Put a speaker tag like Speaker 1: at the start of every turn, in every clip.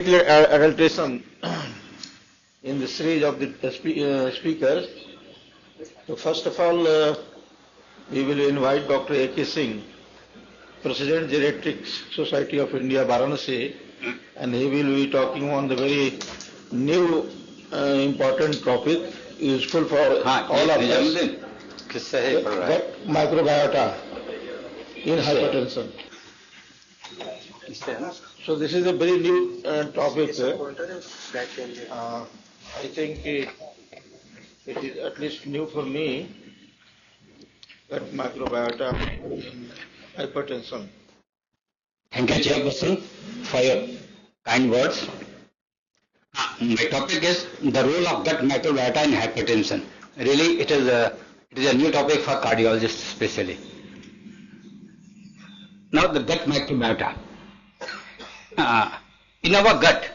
Speaker 1: Adulteration in the series of the speakers. So first of all, we will invite Dr. A.K. Singh, President Geriatrics Society of India, Varanasi, and he will be talking on the very new important topic, useful for all of us. Gut microbiota in hypertension. So this is a very new topic. I think it is at least new for me, gut microbiota in hypertension.
Speaker 2: Thank you, Chairperson, for your kind words. My topic is the role of gut microbiota in hypertension. Really, it is a new topic for cardiologists especially. Now, the gut microbiota. In our gut,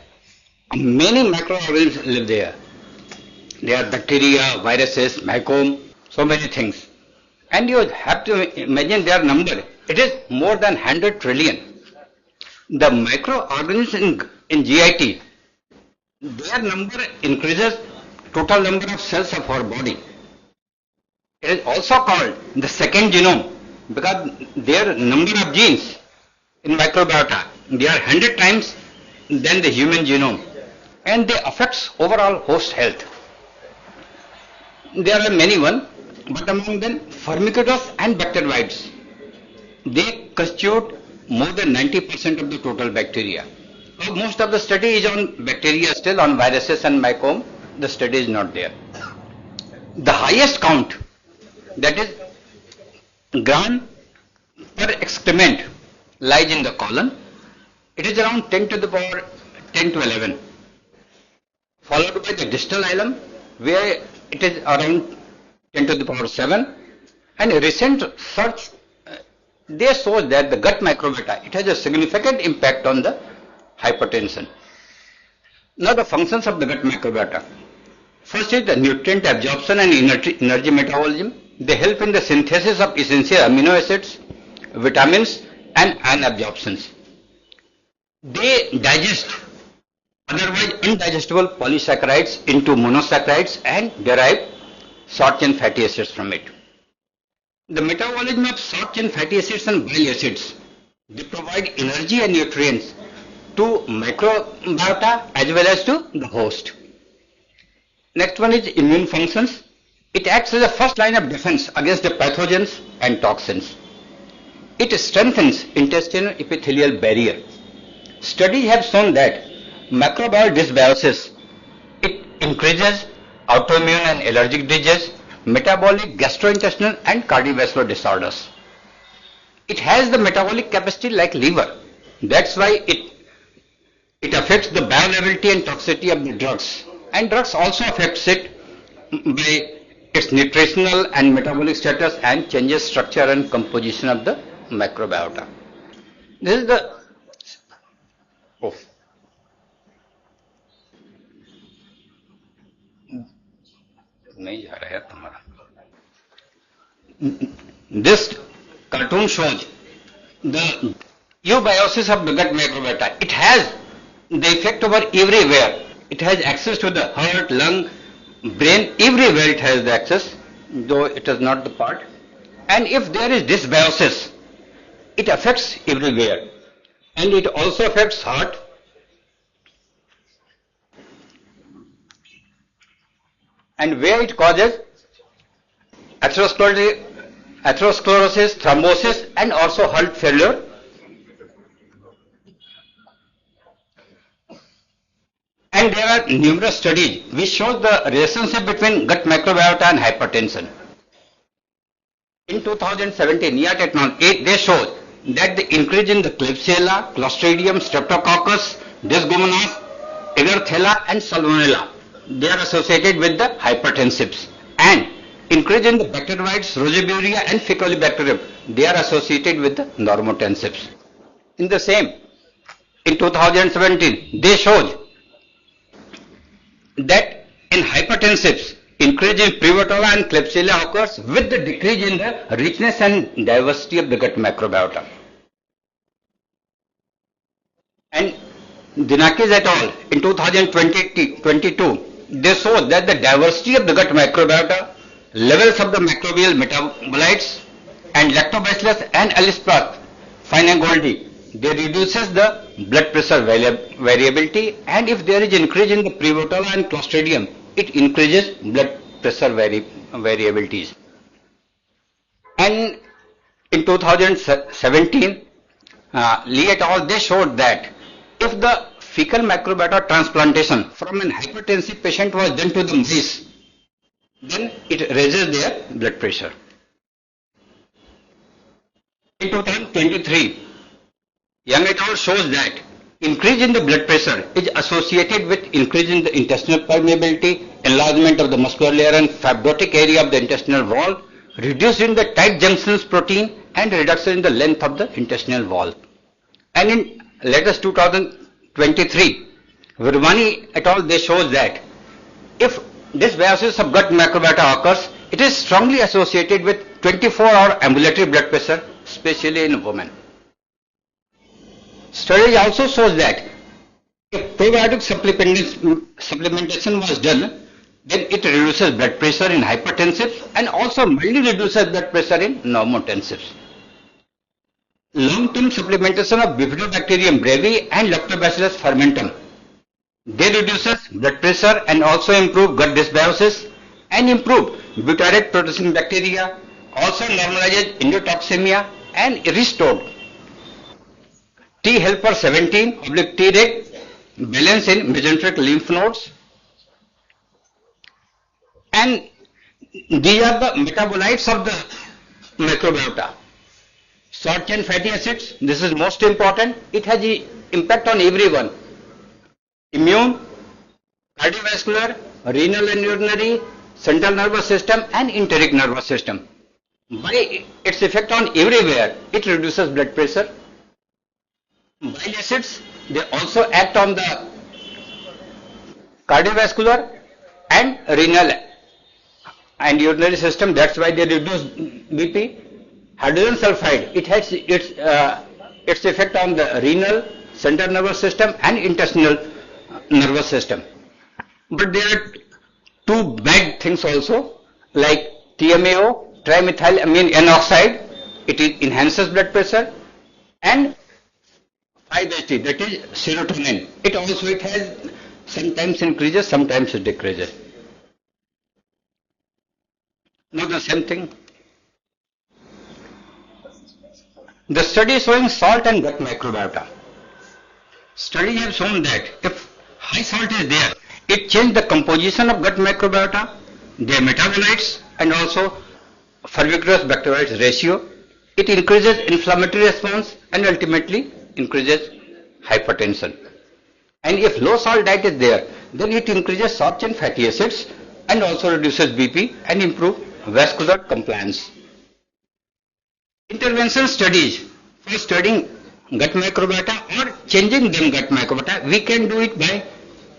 Speaker 2: many microorganisms live there. There are bacteria, viruses, mycome, so many things. And you have to imagine their number. It is more than 100 trillion. The microorganisms in GIT, their number increases total number of cells of our body. It is also called the second genome because their number of genes in microbiota, they are 100 times than the human genome, and they affects overall host health. There are many one, but among them Firmicutes and bacteroides. They constitute more than 90% of the total bacteria. Most of the study is on bacteria, still on viruses and mycome, the study is not there. The highest count, that is gram per excrement, lies in the colon. It is around 10 to the power 10 to 11, followed by the distal hilum, where it is around 10 to the power 7. And a recent search, they show that the gut microbiota, it has a significant impact on the hypertension. Now the functions of the gut microbiota. First is the nutrient absorption and energy metabolism. They help in the synthesis of essential amino acids, vitamins and ion absorptions. They digest otherwise indigestible polysaccharides into monosaccharides and derive short chain fatty acids from it. The metabolism of short chain fatty acids and bile acids, they provide energy and nutrients to microbiota as well as to the host. Next one is immune functions. It acts as a first line of defense against the pathogens and toxins. It strengthens intestinal epithelial barrier. Studies have shown that microbial dysbiosis, it increases autoimmune and allergic diseases, metabolic, gastrointestinal and cardiovascular disorders. It has the metabolic capacity like liver. That's why it affects the bioavailability and toxicity of the drugs. And drugs also affects it by its nutritional and metabolic status and changes structure and composition of the microbiota. This is the This cartoon shows the eubiosis of the gut microbiota. It has the effect over everywhere. It has access to the heart, lung, brain, everywhere it has the access, though it is not the part. And if there is dysbiosis, it affects everywhere. And it also affects heart, and where it causes atherosclerosis, thrombosis and also heart failure. And there are numerous studies which show the relationship between gut microbiota and hypertension. In 2017, NIA technology, they showed that the increase in the Klebsiella, Clostridium, Streptococcus, Dysgomonas, Egerthella and Salmonella, they are associated with the hypertensives. And increase in the bacteroides, Roseburia and Faecolibacterium, they are associated with the normotensives. In the same, in 2017, they showed that in hypertensives, increase in Prevotella and Klebsiella occurs with the decrease in the richness and diversity of the gut microbiota. And Dinakis et al. In 2022, they showed that the diversity of the gut microbiota, levels of the microbial metabolites, and lactobacillus and Alisplat Feingoldii, they reduces the blood pressure variability, and if there is increase in the Prevotella and Clostridium, it increases blood pressure variabilities. And in 2017, Lee et al. They showed that if the fecal microbiota transplantation from an hypertensive patient was done to the mice, then it raises their blood pressure. In 2023, Young et al. Shows that increase in the blood pressure is associated with increase in the intestinal permeability, enlargement of the muscular layer and fibrotic area of the intestinal wall, reduce in the tight junctions protein, and reduction in the length of the intestinal wall. And in latest 2023, Virmani et al. They shows that if this biosis of gut microbiota occurs, it is strongly associated with 24-hour ambulatory blood pressure, especially in women. Study also shows that if probiotic supplementation was done, then it reduces blood pressure in hypertensives and also mildly reduces blood pressure in normotensives. Long-term supplementation of Bifidobacterium brevi and Lactobacillus fermentum, they reduces blood pressure and also improve gut dysbiosis and improve butyric producing bacteria, also normalizes endotoxemia and restored T helper 17 / Treg balance in mesenteric lymph nodes. And these are the metabolites of the microbiota. Short chain fatty acids, this is most important. It has an impact on everyone. Immune, cardiovascular, renal and urinary, central nervous system and enteric nervous system. By its effect on everywhere, it reduces blood pressure. Bile acids, they also act on the cardiovascular and renal and urinary system, that's why they reduce BP. Hydrogen sulfide, it has its effect on the renal, central nervous system and intestinal nervous system. But there are two bad things also, like TMAO, trimethylamine N oxide, it enhances blood pressure, and 5-HT, that is serotonin. It has sometimes increases, sometimes it decreases. Now the same thing. The study showing salt and gut microbiota. Studies have shown that if high salt is there, it changes the composition of gut microbiota, their metabolites and also fervicorous bacteroides ratio. It increases inflammatory response and ultimately increases hypertension. And if low salt diet is there, then it increases short chain fatty acids and also reduces BP and improves vascular compliance. Intervention studies for studying gut microbiota or changing them gut microbiota, we can do it by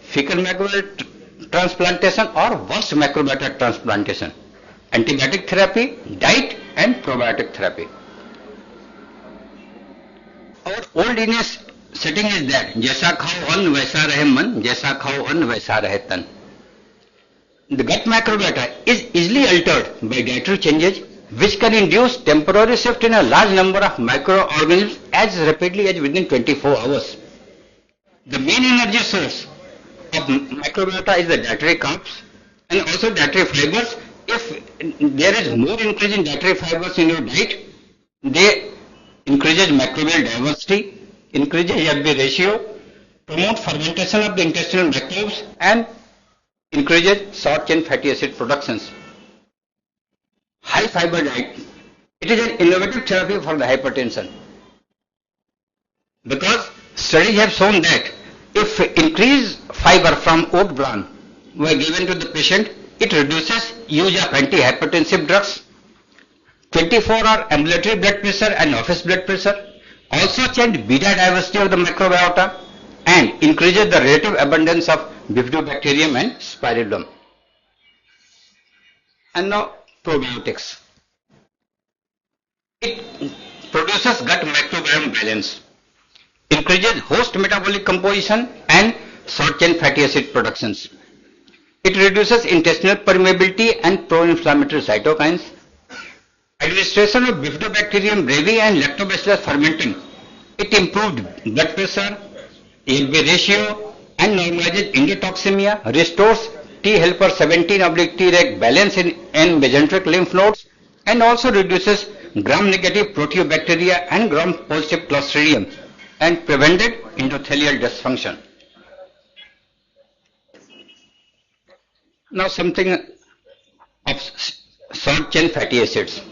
Speaker 2: fecal microbiota transplantation or worst microbiota transplantation, antibiotic therapy, diet and probiotic therapy. Our old Indian setting is that जैसा खाओ अन्न वैसा रहे मन, जैसा खाओ अन्न वैसा रहे तन. The gut microbiota is easily altered by dietary changes, which can induce temporary shift in a large number of microorganisms as rapidly as within 24 hours. The main energy source of microbiota is the dietary carbs and also dietary fibers. If there is more increase in dietary fibers in your diet, they increases microbial diversity, increases FB ratio, promote fermentation of the intestinal microbes and increases short chain fatty acid productions. High fiber diet, it is an innovative therapy for the hypertension, because studies have shown that if increased fiber from oat bran were given to the patient, it reduces use of antihypertensive drugs, 24-hour ambulatory blood pressure and office blood pressure, also change beta diversity of the microbiota and increases the relative abundance of Bifidobacterium and Spiridium. And now probiotics. It produces gut microbiome balance. increases host metabolic composition and short chain fatty acid productions. It reduces intestinal permeability and pro-inflammatory cytokines. Administration of Bifidobacterium brevi and lactobacillus fermentum. It improved blood pressure, ALB ratio, and normalizes endotoxemia, restores T helper 17/Treg balance in mesenteric lymph nodes, and also reduces gram-negative proteobacteria and gram-positive Clostridium, and prevented endothelial dysfunction. Now something of short chain fatty acids.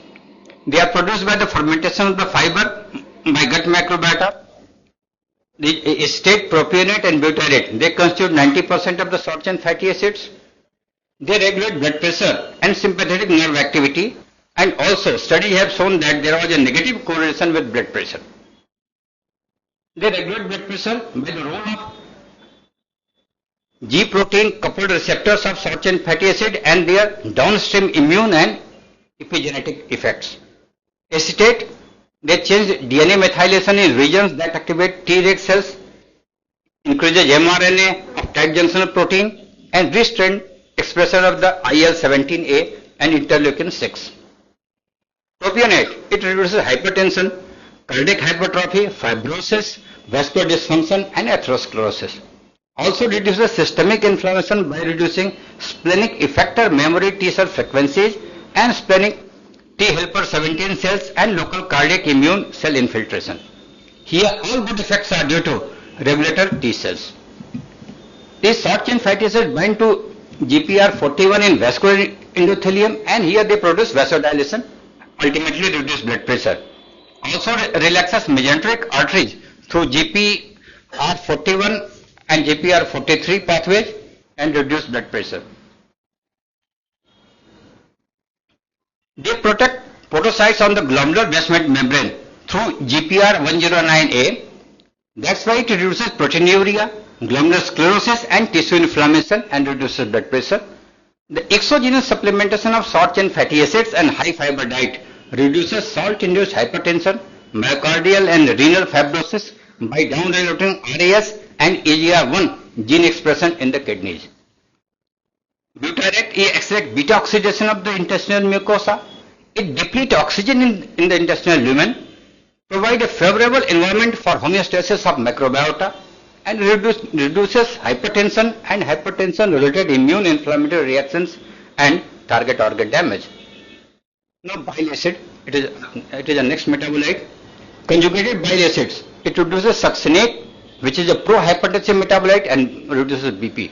Speaker 2: They are produced by the fermentation of the fiber by gut microbiota. The state propionate and butyrate, they constitute 90% of the short chain fatty acids. They regulate blood pressure and sympathetic nerve activity, and also studies have shown that there was a negative correlation with blood pressure. They regulate blood pressure by the role of G protein coupled receptors of short chain fatty acid and their downstream immune and epigenetic effects. Acetate, they change DNA methylation in regions that activate Treg cells, increases mRNA of tight junctional protein, and restrain expression of the IL-17A and interleukin 6. Propionate, it reduces hypertension, cardiac hypertrophy, fibrosis, vascular dysfunction, and atherosclerosis. Also reduces systemic inflammation by reducing splenic effector memory T cell frequencies and splenic T helper 17 cells and local cardiac immune cell infiltration. Here all good effects are due to regulator T cells. These short chain fatty acids bind to GPR41 in vascular endothelium, and here they produce vasodilation, ultimately reduce blood pressure. Also relaxes mesenteric arteries through GPR41 and GPR43 pathways and reduce blood pressure. They protect podocytes on the glomerular basement membrane through GPR109A. That's why it reduces proteinuria, glomerular sclerosis, and tissue inflammation, and reduces blood pressure. The exogenous supplementation of short chain fatty acids and high fiber diet reduces salt-induced hypertension, myocardial and renal fibrosis by down-regulating RAS and AGR1 gene expression in the kidneys. Butyrate accelerates beta oxidation of the intestinal mucosa. It depletes oxygen in the intestinal lumen, provides a favorable environment for homeostasis of microbiota, and reduces hypertension and hypertension-related immune inflammatory reactions and target organ damage. Now bile acid, it is a next metabolite. Conjugated bile acids, it reduces succinate, which is a pro-hypertensive metabolite, and reduces BP.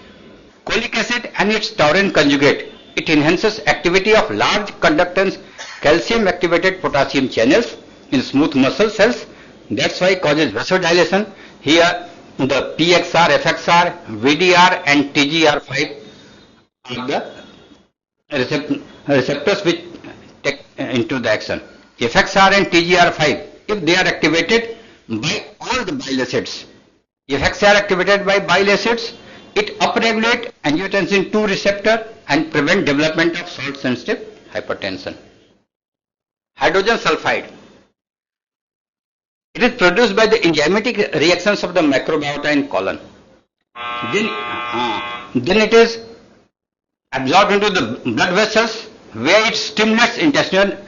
Speaker 2: Cholic acid and its taurine conjugate, it enhances activity of large conductance calcium activated potassium channels in smooth muscle cells. That's why it causes vasodilation. Here the PXR, FXR, VDR and TGR5 are the receptors which take into the action. FXR and TGR5, if they are activated by all the bile acids, FXR activated by bile acids, it upregulates angiotensin II receptor and prevent development of salt sensitive hypertension. Hydrogen sulfide, it is produced by the enzymatic reactions of the microbiota in colon. Then it is absorbed into the blood vessels, where it stimulates intestinal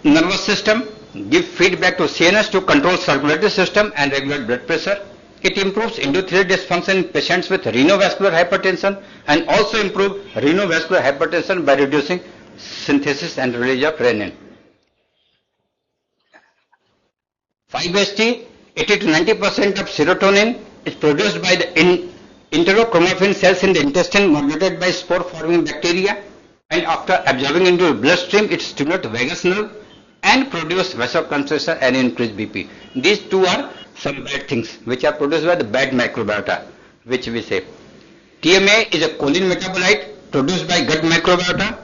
Speaker 2: nervous system, gives feedback to CNS to control circulatory system and regulate blood pressure. It improves endothelial dysfunction in patients with renovascular hypertension, and also improves renovascular hypertension by reducing synthesis and release of renin. 5-HT, 80 to 90% of serotonin is produced by the enterochromaffin cells in the intestine modulated by spore-forming bacteria, and after absorbing into the bloodstream, it stimulates vagus nerve and produces vasoconstriction and increase BP. These two are some bad things which are produced by the bad microbiota, which we say. TMA is a choline metabolite produced by gut microbiota.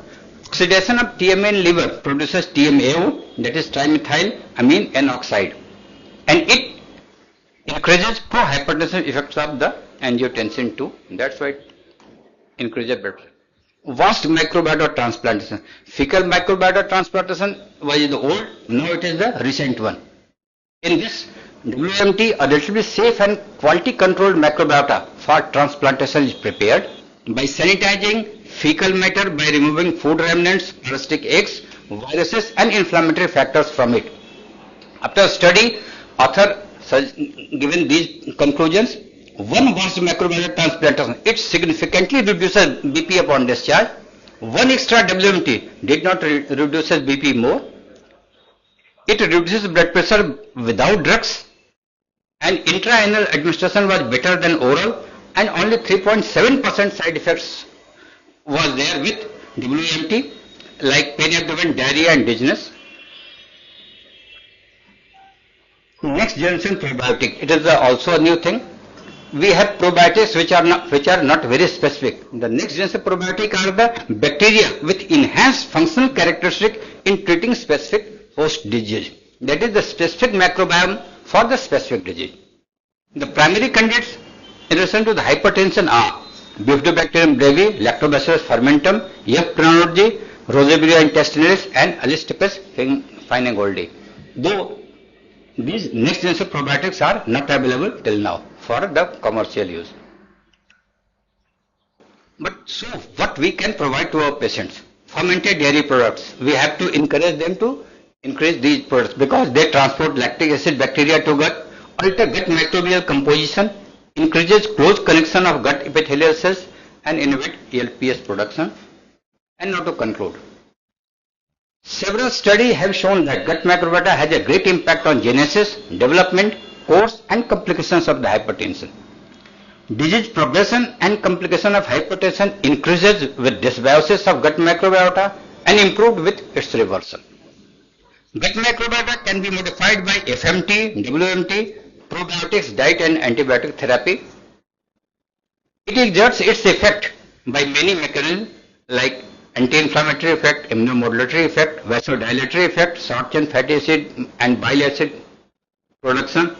Speaker 2: Oxidation of TMA in liver produces TMAO, that is trimethylamine N oxide, and it increases pro-hypertensive effects of the angiotensin II. That's why it increases blood pressure. Vast microbiota transplantation. Fecal microbiota transplantation was the old, now it is the recent one. In this, WMT, a relatively safe and quality controlled microbiota for transplantation is prepared by sanitizing fecal matter by removing food remnants, parasitic eggs, viruses and inflammatory factors from it. After study, author given these conclusions. One was microbiota transplantation. It significantly reduces BP upon discharge. One extra WMT did not reduce BP more. It reduces blood pressure without drugs, and intraanal administration was better than oral, and only 3.7% side effects was there with WMT, like pain abdomen, diarrhea and dizziness. Next generation probiotic, it is also a new thing. We have probiotics which are not very specific. The next generation probiotic are the bacteria with enhanced functional characteristic in treating specific host disease. That is the specific microbiome for the specific disease. The primary candidates in relation to the hypertension are Bifidobacterium brevi, Lactobacillus fermentum, F. pneumoniae, Rosebria intestinalis and Alistipes finegoldi. Though these next generation probiotics are not available till now for the commercial use. But so what we can provide to our patients? Fermented dairy products. We have to encourage them to increase these products because they transport lactic acid bacteria to gut, alter gut microbial composition, increases close connection of gut epithelial cells and inhibit ELPS production. And now to conclude. Several studies have shown that gut microbiota has a great impact on genesis, development, course and complications of the hypertension. Disease progression and complication of hypertension increases with dysbiosis of gut microbiota and improved with its reversal. Gut microbiota can be modified by FMT, WMT, probiotics, diet and antibiotic therapy. It exerts its effect by many mechanisms like anti-inflammatory effect, immunomodulatory effect, vasodilatory effect, short-chain fatty acid and bile acid production,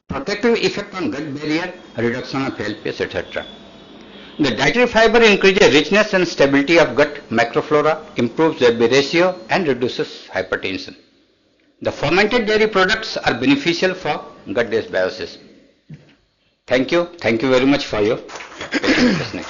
Speaker 2: protective effect on gut barrier, reduction of LPS, etc. The dietary fiber increases richness and stability of gut microflora, improves ZB ratio and reduces hypertension. The fermented dairy products are beneficial for gut dysbiosis. Thank you very much for your listening.